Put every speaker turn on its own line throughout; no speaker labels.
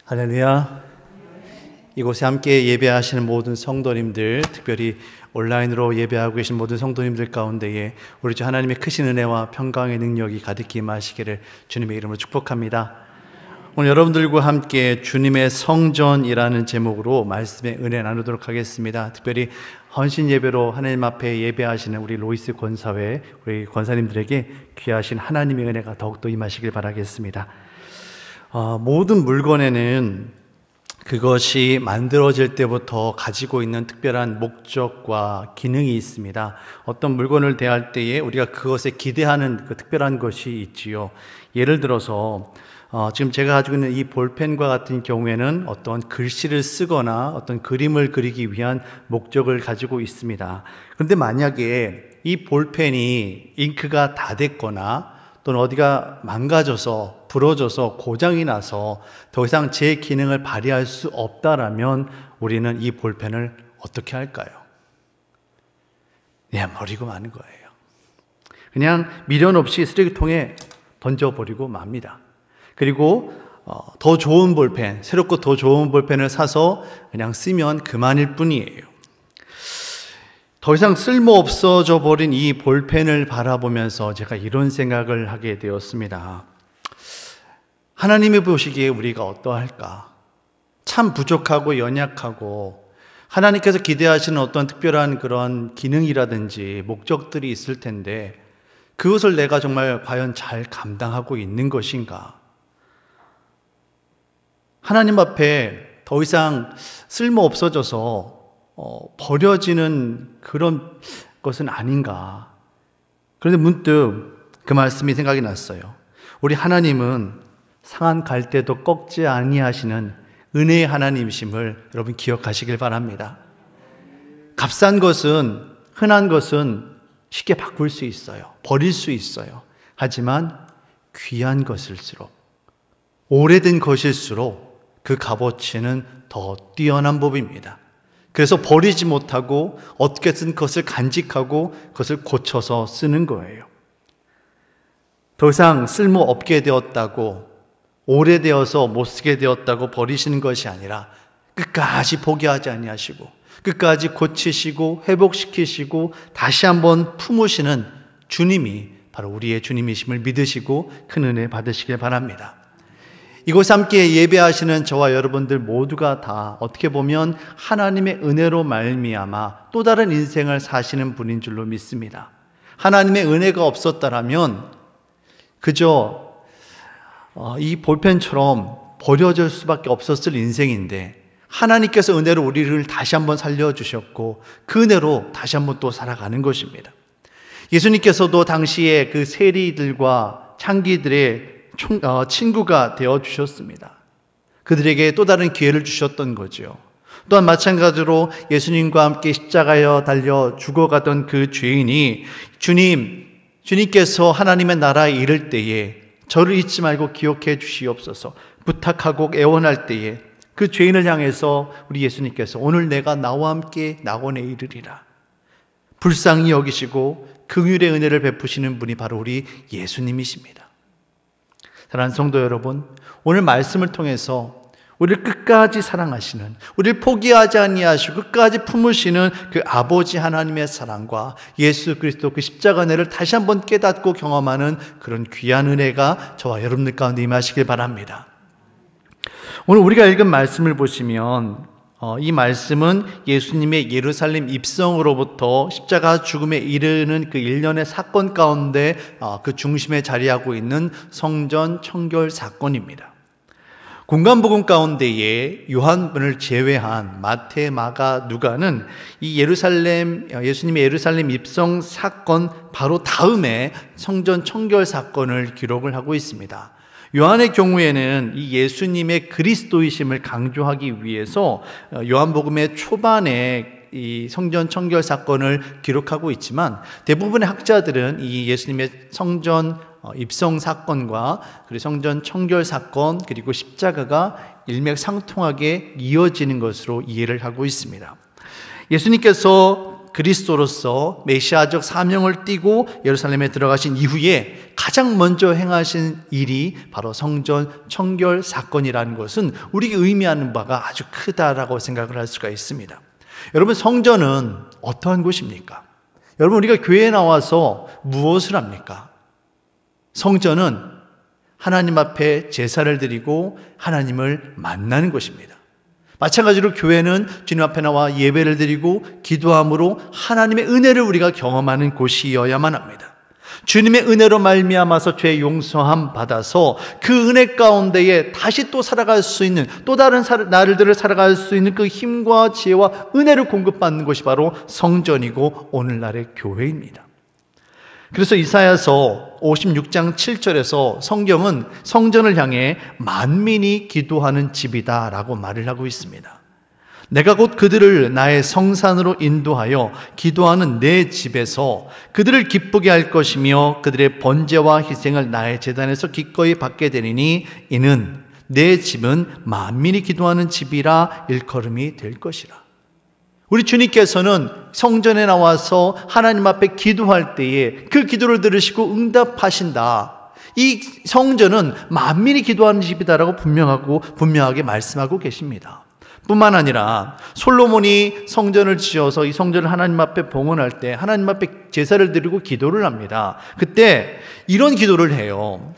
할렐루야. 이곳에 함께 예배하시는 모든 성도님들, 특별히 온라인으로 예배하고 계신 모든 성도님들 가운데에 우리 주 하나님의 크신 은혜와 평강의 능력이 가득히 임하시기를 주님의 이름으로 축복합니다. 오늘 여러분들과 함께 주님의 성전이라는 제목으로 말씀의 은혜 나누도록 하겠습니다. 특별히 헌신 예배로 하나님 앞에 예배하시는 우리 로이스 권사회, 우리 권사님들에게 귀하신 하나님의 은혜가 더욱더 임하시길 바라겠습니다. 모든 물건에는 그것이 만들어질 때부터 가지고 있는 특별한 목적과 기능이 있습니다. 어떤 물건을 대할 때에 우리가 그것에 기대하는 그 특별한 것이 있지요. 예를 들어서 지금 제가 가지고 있는 이 볼펜과 같은 경우에는 어떤 글씨를 쓰거나 어떤 그림을 그리기 위한 목적을 가지고 있습니다. 그런데 만약에 이 볼펜이 잉크가 다 됐거나 또는 어디가 망가져서 부러져서 고장이 나서 더 이상 제 기능을 발휘할 수 없다라면 우리는 이 볼펜을 어떻게 할까요? 그냥 버리고 마는 거예요. 그냥 미련 없이 쓰레기통에 던져버리고 맙니다. 그리고 더 좋은 볼펜, 새롭고 더 좋은 볼펜을 사서 그냥 쓰면 그만일 뿐이에요. 더 이상 쓸모없어져 버린 이 볼펜을 바라보면서 제가 이런 생각을 하게 되었습니다. 하나님이 보시기에 우리가 어떠할까? 참 부족하고 연약하고 하나님께서 기대하시는 어떤 특별한 그런 기능이라든지 목적들이 있을 텐데 그것을 내가 정말 과연 잘 감당하고 있는 것인가? 하나님 앞에 더 이상 쓸모없어져서 버려지는 그런 것은 아닌가. 그런데 문득 그 말씀이 생각이 났어요. 우리 하나님은 상한 갈대도 꺾지 아니하시는 은혜의 하나님이심을 여러분 기억하시길 바랍니다. 값싼 것은, 흔한 것은 쉽게 바꿀 수 있어요. 버릴 수 있어요. 하지만 귀한 것일수록, 오래된 것일수록 그 값어치는 더 뛰어난 법입니다. 그래서 버리지 못하고 어떻게든 그것을 간직하고 그것을 고쳐서 쓰는 거예요. 더 이상 쓸모없게 되었다고, 오래되어서 못 쓰게 되었다고 버리시는 것이 아니라 끝까지 포기하지 아니하시고 끝까지 고치시고 회복시키시고 다시 한번 품으시는 주님이 바로 우리의 주님이심을 믿으시고 큰 은혜 받으시길 바랍니다. 이곳에 함께 예배하시는 저와 여러분들 모두가 다 어떻게 보면 하나님의 은혜로 말미암아 또 다른 인생을 사시는 분인 줄로 믿습니다. 하나님의 은혜가 없었다라면 그저 이 볼펜처럼 버려질 수밖에 없었을 인생인데 하나님께서 은혜로 우리를 다시 한번 살려주셨고 그 은혜로 다시 한번 또 살아가는 것입니다. 예수님께서도 당시에 그 세리들과 창기들의 친구가 되어주셨습니다. 그들에게 또 다른 기회를 주셨던 거죠. 또한 마찬가지로 예수님과 함께 십자가에 달려 죽어가던 그 죄인이 주님께서 하나님의 나라에 이를 때에 저를 잊지 말고 기억해 주시옵소서 부탁하고 애원할 때에 그 죄인을 향해서 우리 예수님께서 오늘 내가 나와 함께 낙원에 이르리라 불쌍히 여기시고 긍휼의 은혜를 베푸시는 분이 바로 우리 예수님이십니다. 사랑하는 성도 여러분, 오늘 말씀을 통해서 우리를 끝까지 사랑하시는, 우리를 포기하지 아니하시고 끝까지 품으시는 그 아버지 하나님의 사랑과 예수 그리스도 그 십자가 은혜를 다시 한번 깨닫고 경험하는 그런 귀한 은혜가 저와 여러분들 가운데 임하시길 바랍니다. 오늘 우리가 읽은 말씀을 보시면 이 말씀은 예수님의 예루살렘 입성으로부터 십자가 죽음에 이르는 그 일련의 사건 가운데 그 중심에 자리하고 있는 성전 청결 사건입니다. 공간복음 가운데에 요한을 제외한 마태, 마가, 누가는 이 예수님의 예루살렘 입성 사건 바로 다음에 성전 청결 사건을 기록을 하고 있습니다. 요한의 경우에는 이 예수님의 그리스도이심을 강조하기 위해서 요한복음의 초반에 이 성전 청결 사건을 기록하고 있지만 대부분의 학자들은 이 예수님의 성전 입성 사건과 그리고 성전 청결 사건 그리고 십자가가 일맥상통하게 이어지는 것으로 이해를 하고 있습니다. 예수님께서 그리스도로서 메시아적 사명을 띠고 예루살렘에 들어가신 이후에 가장 먼저 행하신 일이 바로 성전 청결 사건이라는 것은 우리가 의미하는 바가 아주 크다라고 생각을 할 수가 있습니다. 여러분, 성전은 어떠한 곳입니까? 여러분, 우리가 교회에 나와서 무엇을 합니까? 성전은 하나님 앞에 제사를 드리고 하나님을 만나는 곳입니다. 마찬가지로 교회는 주님 앞에 나와 예배를 드리고 기도함으로 하나님의 은혜를 우리가 경험하는 곳이어야만 합니다. 주님의 은혜로 말미암아서 죄 용서함 받아서 그 은혜 가운데에 다시 또 살아갈 수 있는, 또 다른 날들을 살아갈 수 있는 그 힘과 지혜와 은혜를 공급받는 것이 바로 성전이고 오늘날의 교회입니다. 그래서 이사야서 56장 7절에서 성경은 성전을 향해 만민이 기도하는 집이다 라고 말을 하고 있습니다. 내가 곧 그들을 나의 성산으로 인도하여 기도하는 내 집에서 그들을 기쁘게 할 것이며 그들의 번제와 희생을 나의 제단에서 기꺼이 받게 되리니 이는 내 집은 만민이 기도하는 집이라 일컬음이 될 것이라. 우리 주님께서는 성전에 나와서 하나님 앞에 기도할 때에 그 기도를 들으시고 응답하신다. 이 성전은 만민이 기도하는 집이다라고 분명하게 말씀하고 계십니다. 뿐만 아니라 솔로몬이 성전을 지어서 이 성전을 하나님 앞에 봉헌할 때 하나님 앞에 제사를 드리고 기도를 합니다. 그때 이런 기도를 해요.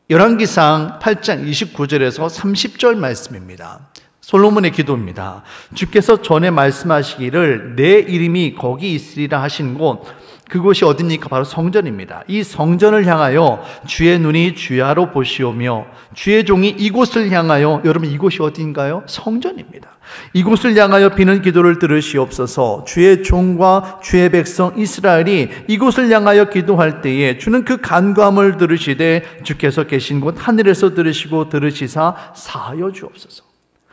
열왕기상 8장 29절에서 30절 말씀입니다. 솔로몬의 기도입니다. 주께서 전에 말씀하시기를 내 이름이 거기 있으리라 하신 곳, 그곳이 어디입니까? 바로 성전입니다. 이 성전을 향하여 주의 눈이 주야로 보시오며 주의 종이 이곳을 향하여, 여러분 이곳이 어디인가요? 성전입니다. 이곳을 향하여 비는 기도를 들으시옵소서. 주의 종과 주의 백성 이스라엘이 이곳을 향하여 기도할 때에 주는 그 간구함을 들으시되 주께서 계신 곳 하늘에서 들으시고 들으시사 사하여 주옵소서.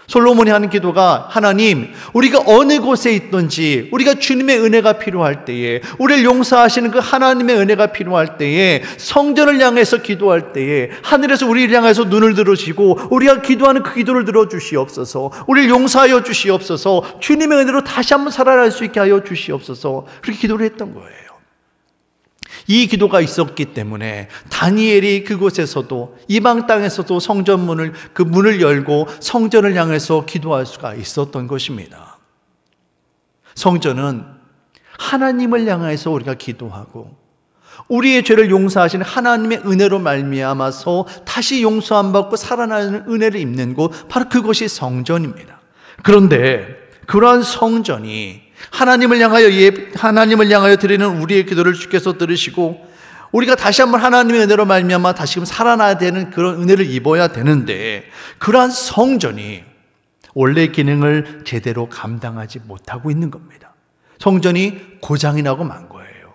솔로몬이 하는 기도가, 하나님, 우리가 어느 곳에 있든지 우리가 주님의 은혜가 필요할 때에, 우리를 용서하시는 그 하나님의 은혜가 필요할 때에, 성전을 향해서 기도할 때에 하늘에서 우리를 향해서 눈을 들으시고 우리가 기도하는 그 기도를 들어주시옵소서. 우리를 용서하여 주시옵소서. 주님의 은혜로 다시 한번 살아날 수 있게 하여 주시옵소서. 그렇게 기도를 했던 거예요. 이 기도가 있었기 때문에 다니엘이 그곳에서도, 이방 땅에서도 성전문을, 그 문을 열고 성전을 향해서 기도할 수가 있었던 것입니다. 성전은 하나님을 향해서 우리가 기도하고 우리의 죄를 용서하시는 하나님의 은혜로 말미암아서 다시 용서함 받고 살아나는 은혜를 입는 곳, 바로 그곳이 성전입니다. 그런데 그러한 성전이 하나님을 향하여 드리는 우리의 기도를 주께서 들으시고 우리가 다시 한번 하나님의 은혜로 말미암아 다시금 살아나야 되는 그런 은혜를 입어야 되는데, 그러한 성전이 원래 기능을 제대로 감당하지 못하고 있는 겁니다. 성전이 고장이 나고 만 거예요.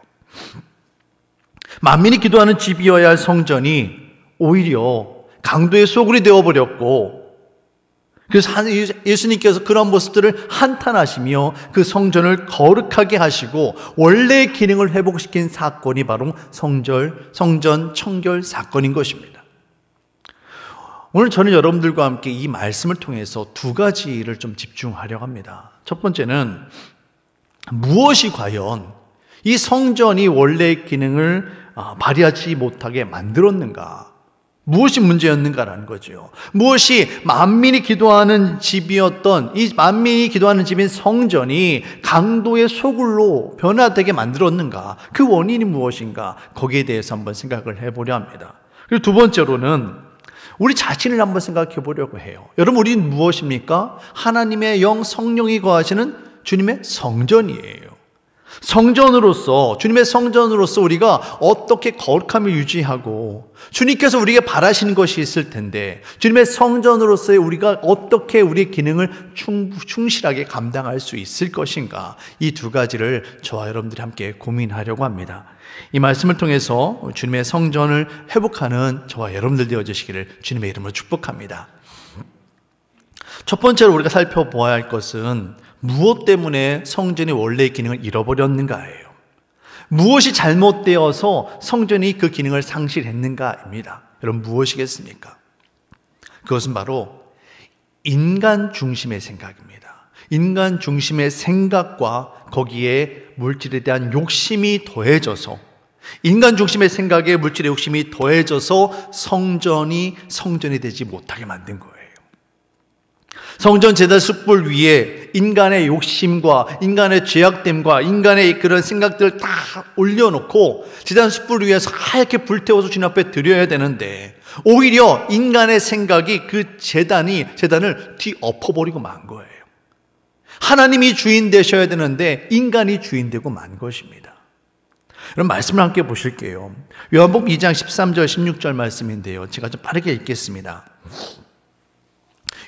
만민이 기도하는 집이어야 할 성전이 오히려 강도의 소굴이 되어버렸고, 그래서 예수님께서 그런 모습들을 한탄하시며 그 성전을 거룩하게 하시고 원래의 기능을 회복시킨 사건이 바로 성전 청결 사건인 것입니다. 오늘 저는 여러분들과 함께 이 말씀을 통해서 두 가지를 좀 집중하려고 합니다. 첫 번째는 무엇이 과연 이 성전이 원래의 기능을 발휘하지 못하게 만들었는가? 무엇이 문제였는가라는 거죠. 무엇이 만민이 기도하는 집이었던, 이 만민이 기도하는 집인 성전이 강도의 소굴로 변화되게 만들었는가? 그 원인이 무엇인가? 거기에 대해서 한번 생각을 해보려 합니다. 그리고 두 번째로는 우리 자신을 한번 생각해 보려고 해요. 여러분, 우리는 무엇입니까? 하나님의 영 성령이 거하시는 주님의 성전이에요. 성전으로서, 주님의 성전으로서 우리가 어떻게 거룩함을 유지하고 주님께서 우리에게 바라시는 것이 있을 텐데, 주님의 성전으로서의 우리가 어떻게 우리의 기능을 충실하게 감당할 수 있을 것인가, 이 두 가지를 저와 여러분들이 함께 고민하려고 합니다. 이 말씀을 통해서 주님의 성전을 회복하는 저와 여러분들 되어주시기를 주님의 이름으로 축복합니다. 첫 번째로 우리가 살펴보아야 할 것은 무엇 때문에 성전이 원래의 기능을 잃어버렸는가예요. 무엇이 잘못되어서 성전이 그 기능을 상실했는가입니다. 여러분, 무엇이겠습니까? 그것은 바로 인간 중심의 생각입니다. 인간 중심의 생각과 거기에 물질에 대한 욕심이 더해져서 인간 중심의 생각에 물질의 욕심이 더해져서 성전이 되지 못하게 만든 거예요. 성전 제단 숯불 위에 인간의 욕심과 인간의 죄악됨과 인간의 그런 생각들을 다 올려놓고 제단 숯불 위에서 하얗게 불태워서 주님 앞에 드려야 되는데 오히려 인간의 생각이 그 제단을 뒤엎어버리고 만 거예요. 하나님이 주인 되셔야 되는데 인간이 주인 되고 만 것입니다. 그럼 말씀을 함께 보실게요. 요한복음 2장 13절 16절 말씀인데요. 제가 좀 빠르게 읽겠습니다.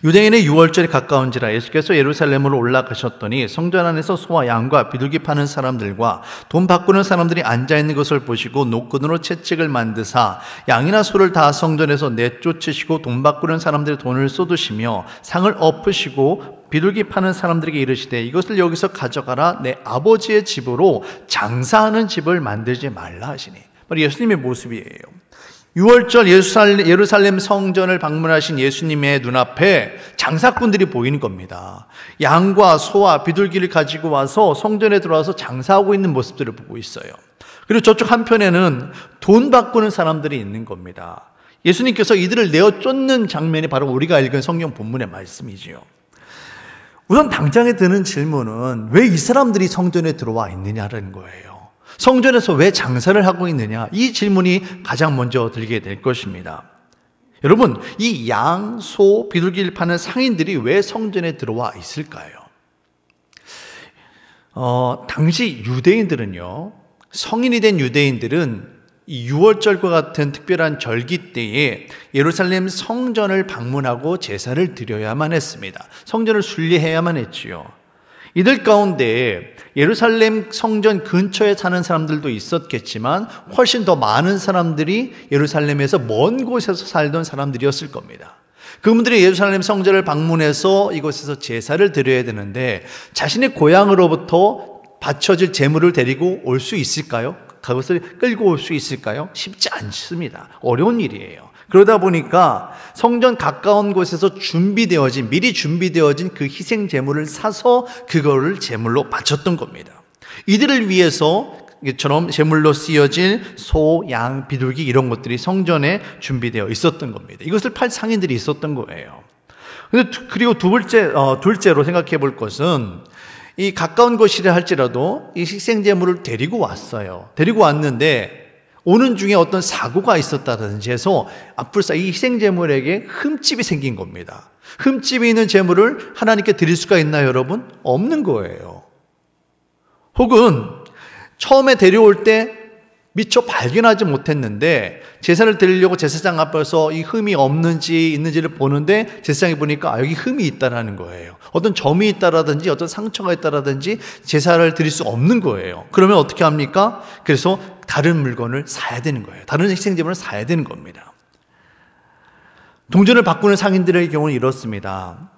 유대인의 유월절이 가까운지라 예수께서 예루살렘으로 올라가셨더니 성전 안에서 소와 양과 비둘기 파는 사람들과 돈 바꾸는 사람들이 앉아있는 것을 보시고 노끈으로 채찍을 만드사 양이나 소를 다 성전에서 내쫓으시고 돈 바꾸는 사람들의 돈을 쏟으시며 상을 엎으시고 비둘기 파는 사람들에게 이르시되 이것을 여기서 가져가라 내 아버지의 집으로 장사하는 집을 만들지 말라 하시니 바로 예수님의 모습이에요. 6월절 예루살렘 성전을 방문하신 예수님의 눈앞에 장사꾼들이 보이는 겁니다. 양과 소와 비둘기를 가지고 와서 성전에 들어와서 장사하고 있는 모습들을 보고 있어요. 그리고 저쪽 한편에는 돈 바꾸는 사람들이 있는 겁니다. 예수님께서 이들을 내어 쫓는 장면이 바로 우리가 읽은 성경 본문의 말씀이지요. 우선 당장에 드는 질문은 왜 이 사람들이 성전에 들어와 있느냐라는 거예요. 성전에서 왜 장사를 하고 있느냐? 이 질문이 가장 먼저 들게 될 것입니다. 여러분, 이 양, 소, 비둘기를 파는 상인들이 왜 성전에 들어와 있을까요? 당시 유대인들은요, 성인이 된 유대인들은 이 유월절과 같은 특별한 절기 때에 예루살렘 성전을 방문하고 제사를 드려야만 했습니다. 성전을 순례해야만 했지요. 이들 가운데 예루살렘 성전 근처에 사는 사람들도 있었겠지만 훨씬 더 많은 사람들이 예루살렘에서 먼 곳에서 살던 사람들이었을 겁니다. 그분들이 예루살렘 성전을 방문해서 이곳에서 제사를 드려야 되는데 자신의 고향으로부터 바쳐질 제물을 데리고 올 수 있을까요? 그것을 끌고 올 수 있을까요? 쉽지 않습니다. 어려운 일이에요. 그러다 보니까 성전 가까운 곳에서 미리 준비되어진 그 희생 제물을 사서 그거를 제물로 바쳤던 겁니다. 이들을 위해서 이처럼 제물로 쓰여질 소, 양, 비둘기 이런 것들이 성전에 준비되어 있었던 겁니다. 이것을 팔 상인들이 있었던 거예요. 그리고 둘째로 생각해 볼 것은 이 가까운 곳이라 할지라도 이 희생 제물을 데리고 왔어요. 데리고 왔는데 오는 중에 어떤 사고가 있었다든지 해서 앞불사 이 희생제물에게 흠집이 생긴 겁니다. 흠집이 있는 제물을 하나님께 드릴 수가 있나요, 여러분? 없는 거예요. 혹은 처음에 데려올 때 미처 발견하지 못했는데 제사를 드리려고 제사장 앞에서 이 흠이 있는지를 보는데 제사장이 보니까 여기 흠이 있다라는 거예요. 어떤 점이 있다라든지 어떤 상처가 있다라든지 제사를 드릴 수 없는 거예요. 그러면 어떻게 합니까? 그래서 다른 물건을 사야 되는 거예요. 다른 희생제물을 사야 되는 겁니다. 동전을 바꾸는 상인들의 경우는 이렇습니다.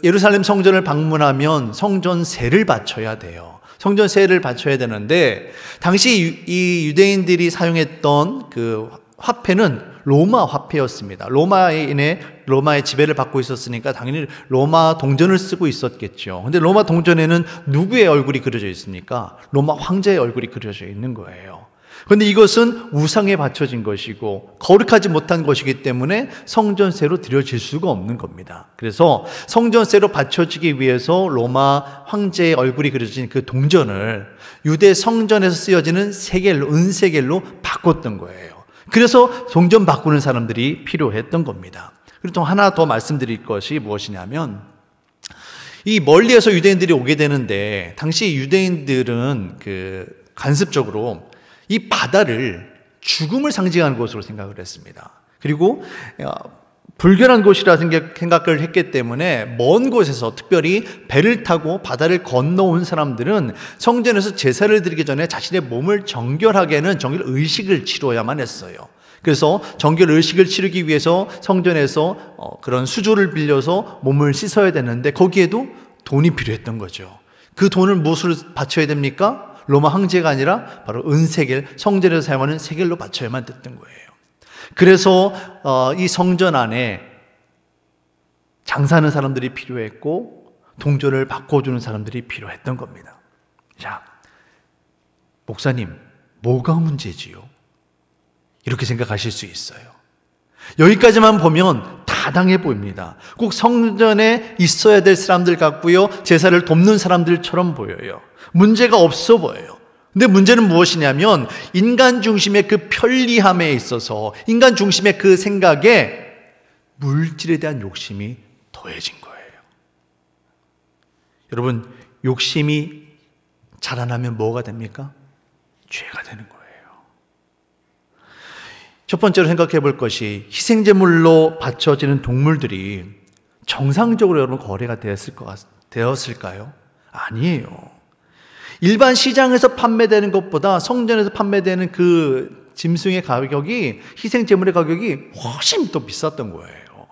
예루살렘 성전을 방문하면 성전세를 바쳐야 돼요. 성전세를 바쳐야 되는데 당시 이 유대인들이 사용했던 그 화폐는 로마 화폐였습니다. 로마의 지배를 받고 있었으니까 당연히 로마 동전을 쓰고 있었겠죠. 근데 로마 동전에는 누구의 얼굴이 그려져 있습니까? 로마 황제의 얼굴이 그려져 있는 거예요. 그런데 이것은 우상에 바쳐진 것이고 거룩하지 못한 것이기 때문에 성전세로 드려질 수가 없는 겁니다. 그래서 성전세로 바쳐지기 위해서 로마 황제의 얼굴이 그려진 그 동전을 유대 성전에서 쓰여지는 은세겔로 바꿨던 거예요. 그래서 동전 바꾸는 사람들이 필요했던 겁니다. 그리고 또 하나 더 말씀드릴 것이 무엇이냐면 이 멀리에서 유대인들이 오게 되는데 당시 유대인들은 간습적으로 이 바다를 죽음을 상징하는 곳으로 생각을 했습니다. 그리고 불결한 곳이라 생각을 했기 때문에 먼 곳에서 특별히 배를 타고 바다를 건너온 사람들은 성전에서 제사를 드리기 전에 자신의 몸을 정결하게는 정결 의식을 치러야만 했어요. 그래서 정결 의식을 치르기 위해서 성전에서 그런 수조를 빌려서 몸을 씻어야 되는데 거기에도 돈이 필요했던 거죠. 그 돈을 무엇으로 바쳐야 됩니까? 로마 황제가 아니라 바로 은세겔, 성전에서 사용하는 세겔로 바쳐야만 됐던 거예요. 그래서 이 성전 안에 장사하는 사람들이 필요했고 동전을 바꿔주는 사람들이 필요했던 겁니다. 자, 목사님, 뭐가 문제지요? 이렇게 생각하실 수 있어요. 여기까지만 보면 타당해 보입니다. 꼭 성전에 있어야 될 사람들 같고요. 제사를 돕는 사람들처럼 보여요. 문제가 없어 보여요. 근데 문제는 무엇이냐면 인간 중심의 그 편리함에 있어서 인간 중심의 그 생각에 물질에 대한 욕심이 더해진 거예요. 여러분, 욕심이 자라나면 뭐가 됩니까? 죄가 되는 거예요. 첫 번째로 생각해 볼 것이 희생제물로 바쳐지는 동물들이 정상적으로 여러분 거래가 되었을까요? 아니에요. 일반 시장에서 판매되는 것보다 성전에서 판매되는 그 짐승의 가격이, 희생제물의 가격이 훨씬 더 비쌌던 거예요.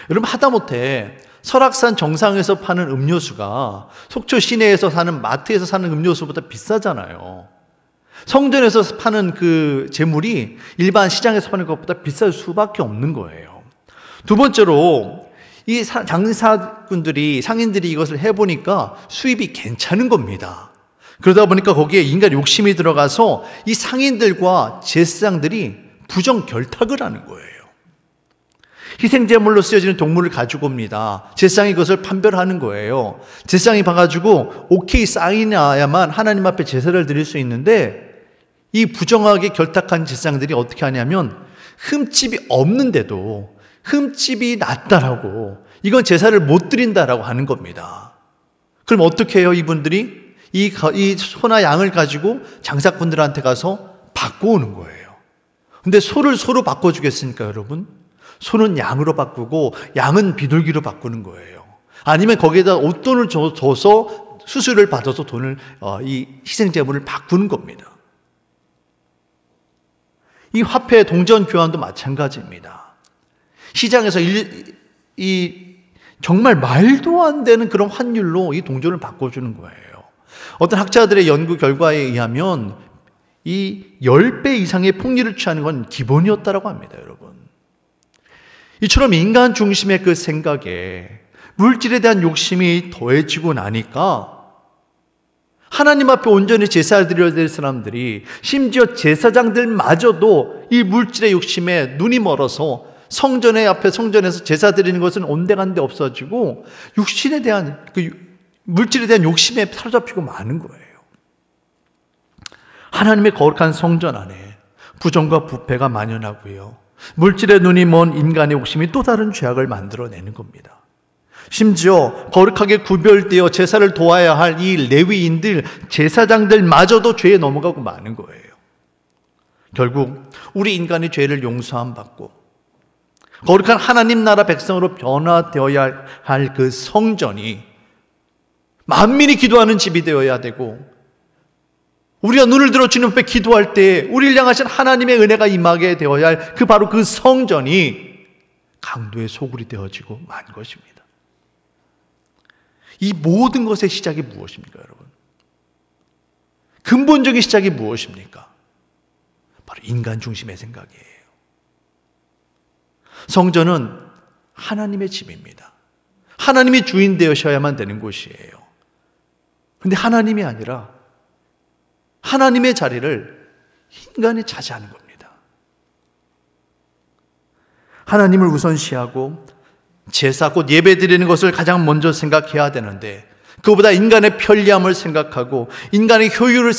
여러분, 하다못해 설악산 정상에서 파는 음료수가 속초 시내에서 사는 마트에서 사는 음료수보다 비싸잖아요. 성전에서 파는 그 제물이 일반 시장에서 파는 것보다 비쌀 수밖에 없는 거예요. 두 번째로 이 장사꾼들이, 상인들이 이것을 해보니까 수입이 괜찮은 겁니다. 그러다 보니까 거기에 인간 욕심이 들어가서 이 상인들과 제사장들이 부정결탁을 하는 거예요. 희생제물로 쓰여지는 동물을 가지고 옵니다. 제사장이 그것을 판별하는 거예요. 제사장이 봐가지고 오케이 사인해야만 하나님 앞에 제사를 드릴 수 있는데, 이 부정하게 결탁한 제사장들이 어떻게 하냐면 흠집이 없는데도 흠집이 났다라고, 이건 제사를 못 드린다라고 하는 겁니다. 그럼 어떻게 해요? 이분들이 이 소나 양을 가지고 장사꾼들한테 가서 바꿔오는 거예요. 근데 소를 소로 바꿔주겠습니까, 여러분? 소는 양으로 바꾸고 양은 비둘기로 바꾸는 거예요. 아니면 거기에다 옷돈을 줘서 수수료를 받아서 이 희생제물을 바꾸는 겁니다. 이 화폐 동전 교환도 마찬가지입니다. 시장에서 정말 말도 안 되는 그런 환율로 이 동전을 바꿔주는 거예요. 어떤 학자들의 연구 결과에 의하면 이 10배 이상의 폭리를 취하는 건 기본이었다고 합니다, 여러분. 이처럼 인간 중심의 그 생각에 물질에 대한 욕심이 더해지고 나니까 하나님 앞에 온전히 제사를 드려야 될 사람들이, 심지어 제사장들마저도 이 물질의 욕심에 눈이 멀어서 성전에서 제사 드리는 것은 온데간데 없어지고 육신에 대한, 물질에 대한 욕심에 사로잡히고 마는 거예요. 하나님의 거룩한 성전 안에 부정과 부패가 만연하고요, 물질에 눈이 먼 인간의 욕심이 또 다른 죄악을 만들어내는 겁니다. 심지어 거룩하게 구별되어 제사를 도와야 할 이 레위인들, 제사장들마저도 죄에 넘어가고 마는 거예요. 결국 우리 인간의 죄를 용서함 받고 거룩한 하나님 나라 백성으로 변화되어야 할 그 성전이 만민이 기도하는 집이 되어야 되고, 우리가 눈을 들어 주님 앞에 기도할 때 우리를 향하신 하나님의 은혜가 임하게 되어야 할 바로 그 성전이 강도의 소굴이 되어지고 만 것입니다. 이 모든 것의 시작이 무엇입니까, 여러분? 근본적인 시작이 무엇입니까? 바로 인간 중심의 생각이에요. 성전은 하나님의 집입니다. 하나님이 주인 되셔야만 되는 곳이에요. 그런데 하나님이 아니라 하나님의 자리를 인간이 차지하는 겁니다. 하나님을 우선시하고 제사, 곧 예배 드리는 것을 가장 먼저 생각해야 되는데, 그보다 인간의 편리함을 생각하고 인간의 효율을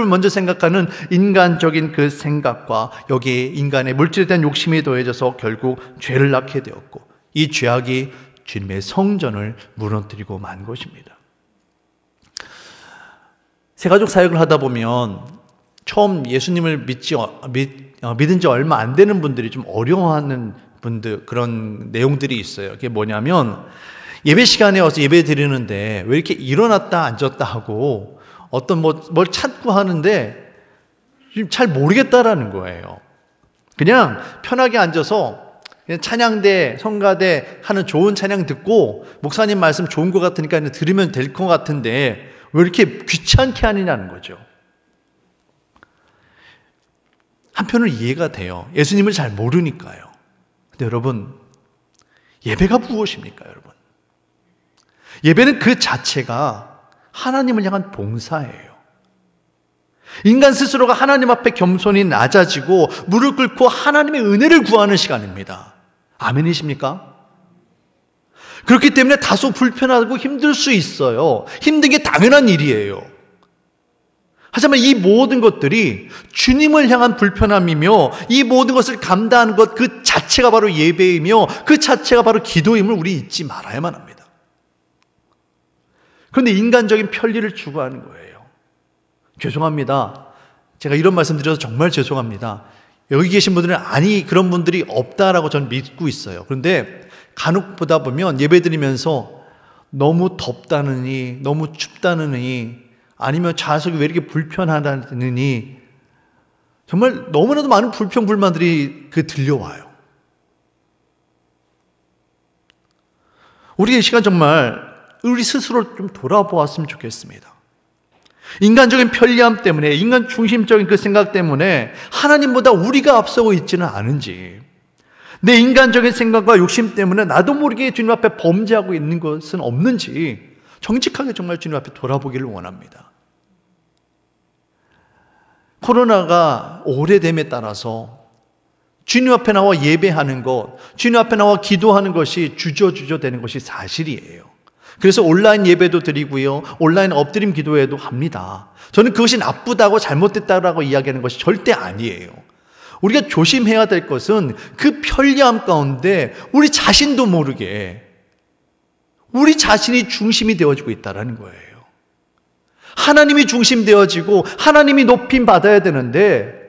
먼저 생각하는 인간적인 그 생각과 여기에 인간의 물질에 대한 욕심이 더해져서 결국 죄를 낳게 되었고, 이 죄악이 주님의 성전을 무너뜨리고 만 것입니다. 새가족 사역을 하다 보면 처음 예수님을 믿은 지 얼마 안 되는 분들이 좀 어려워하는 그런 내용들이 있어요. 그게 뭐냐면, 예배 시간에 와서 예배 드리는데 왜 이렇게 일어났다 앉았다 하고 어떤 뭘 찾고 하는데 잘 모르겠다라는 거예요. 그냥 편하게 앉아서 그냥 찬양대, 성가대 하는 좋은 찬양 듣고 목사님 말씀 좋은 것 같으니까 들으면 될 것 같은데 왜 이렇게 귀찮게 하느냐는 거죠. 한편으로 이해가 돼요. 예수님을 잘 모르니까요. 근데 여러분, 예배가 무엇입니까, 여러분? 예배는 그 자체가 하나님을 향한 봉사예요. 인간 스스로가 하나님 앞에 겸손히 낮아지고 무릎 꿇고 하나님의 은혜를 구하는 시간입니다. 아멘이십니까? 그렇기 때문에 다소 불편하고 힘들 수 있어요. 힘든 게 당연한 일이에요. 하지만 이 모든 것들이 주님을 향한 불편함이며 이 모든 것을 감당하는 것 그 자체가 바로 예배이며 그 자체가 바로 기도임을 우리 잊지 말아야만 합니다. 그런데 인간적인 편리를 추구하는 거예요. 죄송합니다. 제가 이런 말씀 드려서 정말 죄송합니다. 여기 계신 분들은 아니 그런 분들이 없다라고 저는 믿고 있어요. 그런데 간혹 보다 보면 예배 드리면서 너무 덥다느니 너무 춥다느니 아니면 좌석이 왜 이렇게 불편하다느니 정말 너무나도 많은 불평불만들이 들려와요. 우리 이 시간 정말 우리 스스로 좀 돌아보았으면 좋겠습니다. 인간적인 편리함 때문에 인간 중심적인 그 생각 때문에 하나님보다 우리가 앞서고 있지는 않은지 내 인간적인 생각과 욕심 때문에 나도 모르게 주님 앞에 범죄하고 있는 것은 없는지 정직하게 정말 주님 앞에 돌아보기를 원합니다. 코로나가 오래됨에 따라서 주님 앞에 나와 예배하는 것, 주님 앞에 나와 기도하는 것이 주저주저 되는 것이 사실이에요. 그래서 온라인 예배도 드리고요, 온라인 엎드림 기도회도 합니다. 저는 그것이 나쁘다고 잘못됐다고 이야기하는 것이 절대 아니에요. 우리가 조심해야 될 것은 그 편리함 가운데 우리 자신도 모르게 우리 자신이 중심이 되어지고 있다는 거예요. 하나님이 중심되어지고 하나님이 높임 받아야 되는데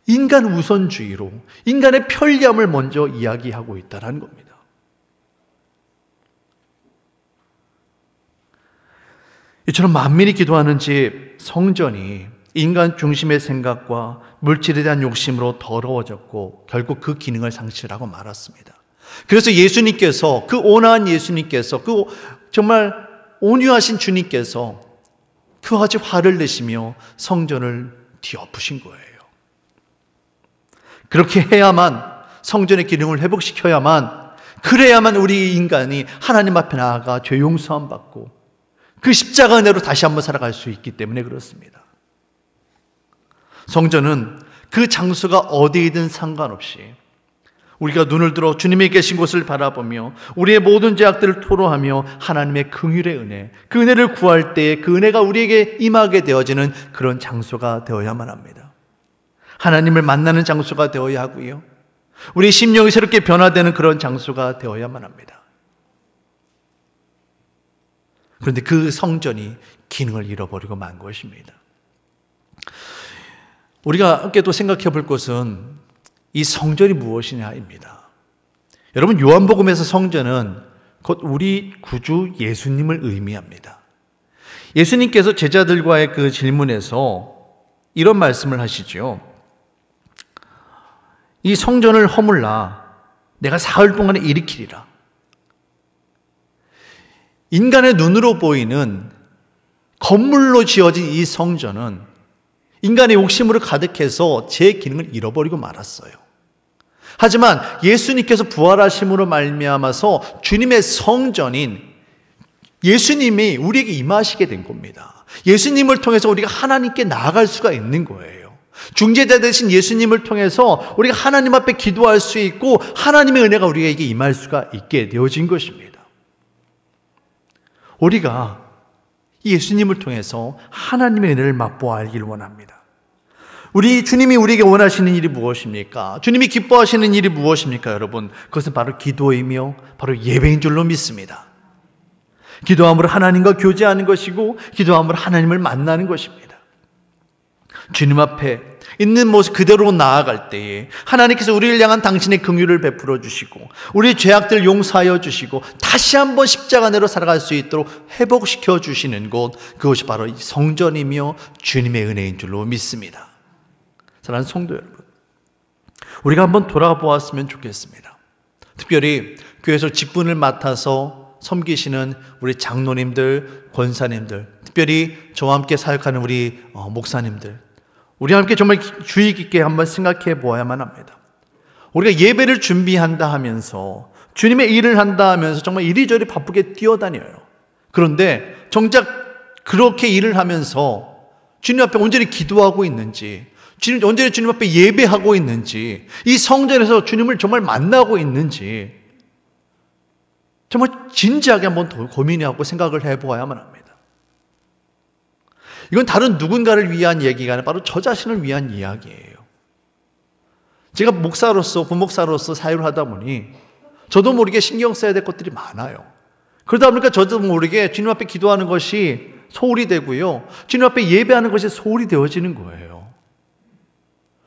인간 우선주의로 인간의 편리함을 먼저 이야기하고 있다는 겁니다. 이처럼 만민이 기도하는 집 성전이 인간 중심의 생각과 물질에 대한 욕심으로 더러워졌고 결국 그 기능을 상실하고 말았습니다. 그래서 예수님께서 그 온화한 예수님께서 그 정말 온유하신 주님께서 그와 같이 화를 내시며 성전을 뒤엎으신 거예요. 그렇게 해야만 성전의 기능을 회복시켜야만 그래야만 우리 인간이 하나님 앞에 나아가 죄 용서함 받고 그 십자가 은혜로 다시 한번 살아갈 수 있기 때문에 그렇습니다. 성전은 그 장소가 어디이든 상관없이 우리가 눈을 들어 주님이 계신 곳을 바라보며 우리의 모든 죄악들을 토로하며 하나님의 긍휼의 은혜, 그 은혜를 구할 때에 그 은혜가 우리에게 임하게 되어지는 그런 장소가 되어야만 합니다. 하나님을 만나는 장소가 되어야 하고요, 우리 심령이 새롭게 변화되는 그런 장소가 되어야만 합니다. 그런데 그 성전이 기능을 잃어버리고 만 것입니다. 우리가 함께 또 생각해 볼 것은 이 성전이 무엇이냐입니다. 여러분, 요한복음에서 성전은 곧 우리 구주 예수님을 의미합니다. 예수님께서 제자들과의 그 질문에서 이런 말씀을 하시죠. 이 성전을 허물라 내가 사흘 동안에 일으키리라. 인간의 눈으로 보이는 건물로 지어진 이 성전은 인간의 욕심으로 가득해서 제 기능을 잃어버리고 말았어요. 하지만 예수님께서 부활하심으로 말미암아서 주님의 성전인 예수님이 우리에게 임하시게 된 겁니다. 예수님을 통해서 우리가 하나님께 나아갈 수가 있는 거예요. 중재자 되신 예수님을 통해서 우리가 하나님 앞에 기도할 수 있고 하나님의 은혜가 우리에게 임할 수가 있게 되어진 것입니다. 우리가 예수님을 통해서 하나님의 은혜를 맛보아 알기를 원합니다. 우리 주님이 우리에게 원하시는 일이 무엇입니까? 주님이 기뻐하시는 일이 무엇입니까, 여러분? 그것은 바로 기도이며 바로 예배인 줄로 믿습니다. 기도함으로 하나님과 교제하는 것이고 기도함으로 하나님을 만나는 것입니다. 주님 앞에 있는 모습 그대로 나아갈 때에 하나님께서 우리를 향한 당신의 긍휼을 베풀어 주시고 우리 죄악들을 용서하여 주시고 다시 한번 십자가 내로 살아갈 수 있도록 회복시켜 주시는 곳, 그것이 바로 성전이며 주님의 은혜인 줄로 믿습니다. 사랑하는 성도 여러분, 우리가 한번 돌아보았으면 좋겠습니다. 특별히 교회에서 직분을 맡아서 섬기시는 우리 장로님들, 권사님들, 특별히 저와 함께 사역하는 우리 목사님들, 우리 함께 정말 주의 깊게 한번 생각해 보아야만 합니다. 우리가 예배를 준비한다 하면서 주님의 일을 한다 하면서 정말 이리저리 바쁘게 뛰어다녀요. 그런데 정작 그렇게 일을 하면서 주님 앞에 온전히 기도하고 있는지, 온전히 주님 앞에 예배하고 있는지, 이 성전에서 주님을 정말 만나고 있는지 정말 진지하게 한번 고민하고 생각을 해보아야만 합니다. 이건 다른 누군가를 위한 얘기가 아니라 바로 저 자신을 위한 이야기예요. 제가 목사로서, 부목사로서 사역을 하다 보니 저도 모르게 신경 써야 될 것들이 많아요. 그러다 보니까 저도 모르게 주님 앞에 기도하는 것이 소홀히 되고요, 주님 앞에 예배하는 것이 소홀히 되어지는 거예요.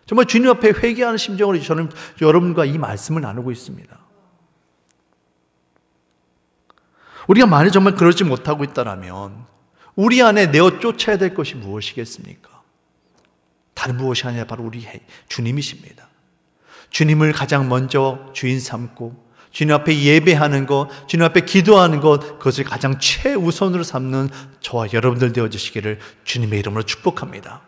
정말 주님 앞에 회개하는 심정으로 저는 여러분과 이 말씀을 나누고 있습니다. 우리가 만약 정말 그러지 못하고 있다면 우리 안에 내어 쫓아야 될 것이 무엇이겠습니까? 다른 무엇이 아니라 바로 우리 주님이십니다. 주님을 가장 먼저 주인 삼고 주님 앞에 예배하는 것, 주님 앞에 기도하는 것, 그것을 가장 최우선으로 삼는 저와 여러분들 되어주시기를 주님의 이름으로 축복합니다.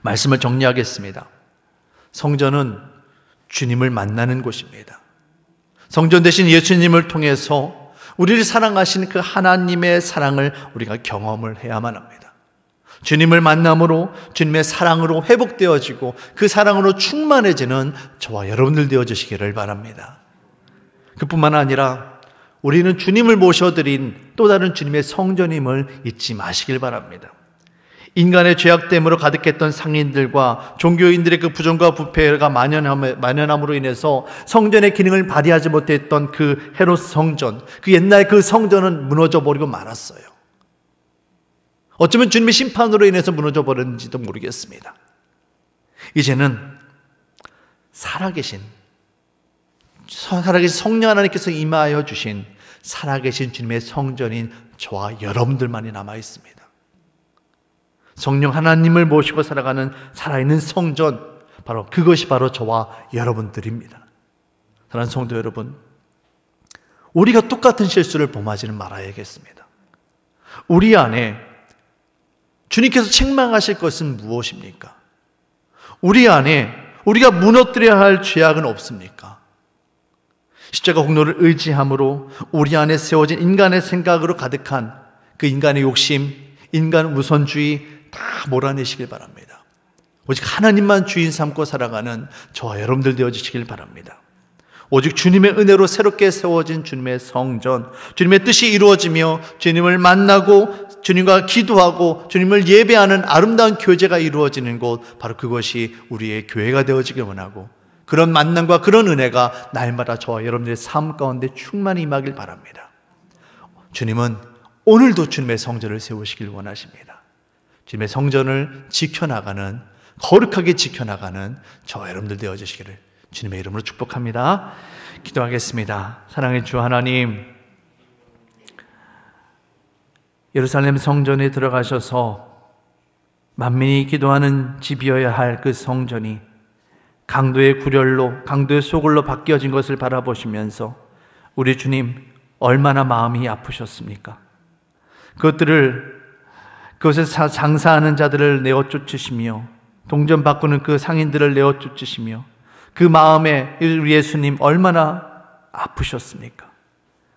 말씀을 정리하겠습니다. 성전은 주님을 만나는 곳입니다. 성전 대신 예수님을 통해서 우리를 사랑하신 그 하나님의 사랑을 우리가 경험을 해야만 합니다. 주님을 만남으로 주님의 사랑으로 회복되어지고 그 사랑으로 충만해지는 저와 여러분들 되어주시기를 바랍니다. 그뿐만 아니라 우리는 주님을 모셔드린 또 다른 주님의 성전임을 잊지 마시길 바랍니다. 인간의 죄악됨으로 가득했던 상인들과 종교인들의 그 부정과 부패가 만연함으로 인해서 성전의 기능을 발휘하지 못했던 그 헤롯 성전, 그 옛날 그 성전은 무너져 버리고 말았어요. 어쩌면 주님의 심판으로 인해서 무너져 버렸는지도 모르겠습니다. 이제는 살아계신 성령 하나님께서 임하여 주신 살아계신 주님의 성전인 저와 여러분들만이 남아 있습니다. 성령 하나님을 모시고 살아가는 살아있는 성전, 바로 그것이 바로 저와 여러분들입니다. 사랑하는 성도 여러분, 우리가 똑같은 실수를 범하지는 말아야겠습니다. 우리 안에 주님께서 책망하실 것은 무엇입니까? 우리 안에 우리가 무너뜨려야 할 죄악은 없습니까? 십자가 공로를 의지함으로 우리 안에 세워진 인간의 생각으로 가득한 그 인간의 욕심, 인간 우선주의 다 몰아내시길 바랍니다. 오직 하나님만 주인 삼고 살아가는 저와 여러분들 되어주시길 바랍니다. 오직 주님의 은혜로 새롭게 세워진 주님의 성전, 주님의 뜻이 이루어지며 주님을 만나고 주님과 기도하고 주님을 예배하는 아름다운 교제가 이루어지는 곳, 바로 그것이 우리의 교회가 되어지길 원하고, 그런 만남과 그런 은혜가 날마다 저와 여러분들의 삶 가운데 충만히 임하길 바랍니다. 주님은 오늘도 주님의 성전을 세우시길 원하십니다. 주님의 성전을 지켜나가는, 거룩하게 지켜나가는 저와 여러분들 되어주시기를 주님의 이름으로 축복합니다. 기도하겠습니다. 사랑의 주 하나님, 예루살렘 성전에 들어가셔서 만민이 기도하는 집이어야 할 그 성전이 강도의 구렬로, 강도의 소굴로 바뀌어진 것을 바라보시면서 우리 주님 얼마나 마음이 아프셨습니까? 그것에서 장사하는 자들을 내어 쫓으시며 동전 바꾸는 그 상인들을 내어 쫓으시며 그 마음에 우리 예수님 얼마나 아프셨습니까?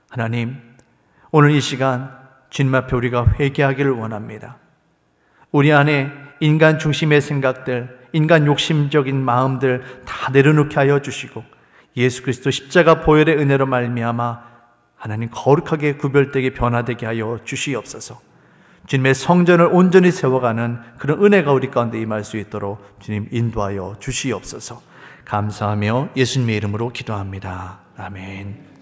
하나님, 오늘 이 시간 주님 앞에 우리가 회개하기를 원합니다. 우리 안에 인간 중심의 생각들, 인간 욕심적인 마음들 다 내려놓게 하여 주시고 예수 그리스도 십자가 보혈의 은혜로 말미암아 하나님 거룩하게 구별되게 변화되게 하여 주시옵소서. 주님의 성전을 온전히 세워가는 그런 은혜가 우리 가운데 임할 수 있도록 주님 인도하여 주시옵소서. 감사하며 예수님의 이름으로 기도합니다. 아멘.